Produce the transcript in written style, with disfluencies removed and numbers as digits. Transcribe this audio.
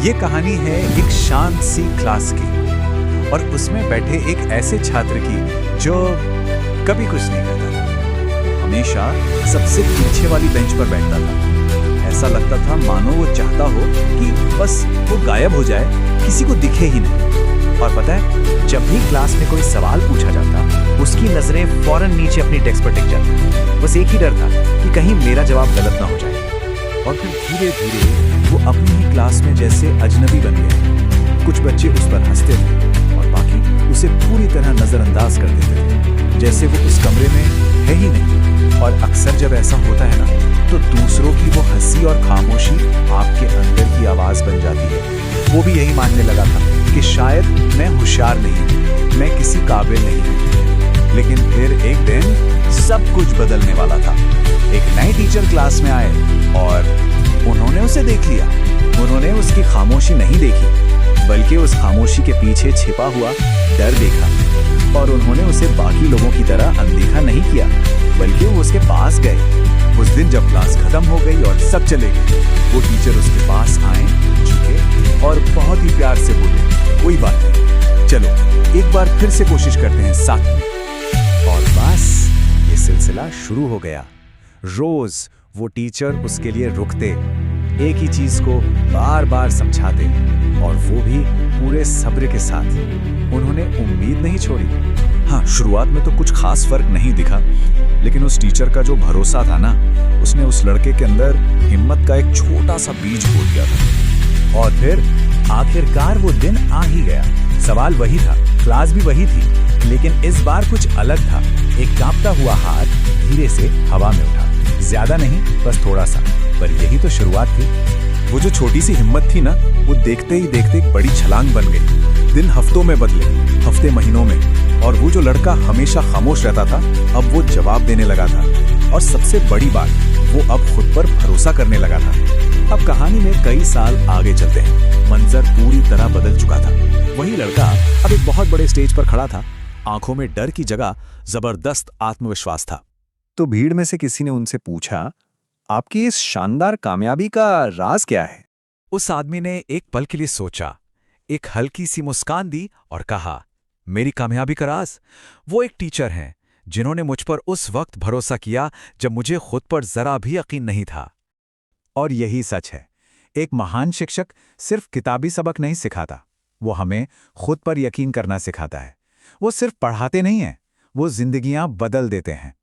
ये कहानी है एक शांत सी क्लास की और उसमें बैठे एक ऐसे छात्र की जो कभी कुछ नहीं करता था। हमेशा सबसे पीछे वाली बेंच पर बैठता था। ऐसा लगता था मानो वो चाहता हो कि बस वो गायब हो जाए, किसी को दिखे ही नहीं। और पता है, जब भी क्लास में कोई सवाल पूछा जाता, उसकी नजरें फौरन नीचे अपनी डेस्क पर टिक जाती। बस एक ही डर था कि कहीं मेरा जवाब गलत ना हो जाए। और फिर धीरे धीरे वो अपनी ही क्लास में जैसे अजनबी बन गया। कुछ बच्चे उस पर हंसते थे और बाकी उसे पूरी तरह नजरअंदाज कर देते थे, जैसे वो उस कमरे में है ही नहीं। और अक्सर जब ऐसा होता है ना, तो दूसरों की वो हंसी और खामोशी आपके अंदर की आवाज बन जाती है। वो भी यही मानने लगा था कि शायद मैं होशियार नहीं, मैं किसी काबिल नहीं। लेकिन फिर एक दिन सब कुछ बदलने वाला था। एक नए टीचर क्लास में आए और उन्होंने उसे देख लिया। उन्होंने उसकी खामोशी नहीं देखी, बल्कि उस खामोशी के पीछे छिपा हुआ डर देखा। और उन्होंने उसे बाकी लोगों की तरह अनदेखा नहीं किया, बल्कि वो उसके पास गए। उस दिन जब क्लास खत्म हो गई और सब चले गए, वो टीचर उसके पास आए, झुके और बहुत ही प्यार से बोले, कोई बात नहीं, चलो एक बार फिर से कोशिश करते हैं साथ में। और बस ये सिलसिला शुरू हो गया। रोज वो टीचर उसके लिए रुकते, एक ही चीज को बार बार समझाते, और वो भी पूरे सब्र के साथ। उन्होंने उम्मीद नहीं छोड़ी। हाँ, शुरुआत में तो कुछ खास फर्क नहीं दिखा, लेकिन उस टीचर का जो भरोसा था ना, उसने उस लड़के के अंदर हिम्मत का एक छोटा सा बीज बो दिया था। और फिर आखिरकार वो दिन आ ही गया। सवाल वही था, क्लास भी वही थी, लेकिन इस बार कुछ अलग था। एक कांपता हुआ हाथ धीरे से हवा में उठा। ज्यादा नहीं, बस थोड़ा सा, पर यही तो शुरुआत थी। वो जो छोटी सी हिम्मत थी ना, वो देखते ही देखते एक बड़ी छलांग बन गई। दिन हफ्तों में बदले, हफ्ते महीनों में, और वो जो लड़का हमेशा खामोश रहता था, अब वो जवाब देने लगा था। और सबसे बड़ी बात, वो अब खुद पर भरोसा करने लगा था। अब कहानी में कई साल आगे चलते हैं। मंजर पूरी तरह बदल चुका था। वही लड़का अब एक बहुत बड़े स्टेज पर खड़ा था। आंखों में डर की जगह जबरदस्त आत्मविश्वास था। तो भीड़ में से किसी ने उनसे पूछा, आपकी इस शानदार कामयाबी का राज क्या है? उस आदमी ने एक पल के लिए सोचा, एक हल्की सी मुस्कान दी और कहा, मेरी कामयाबी का राज वो एक टीचर हैं जिन्होंने मुझ पर उस वक्त भरोसा किया जब मुझे खुद पर जरा भी यकीन नहीं था। और यही सच है। एक महान शिक्षक सिर्फ किताबी सबक नहीं सिखाता, वो हमें खुद पर यकीन करना सिखाता है। वो सिर्फ पढ़ाते नहीं हैं, वो जिंदगियां बदल देते हैं।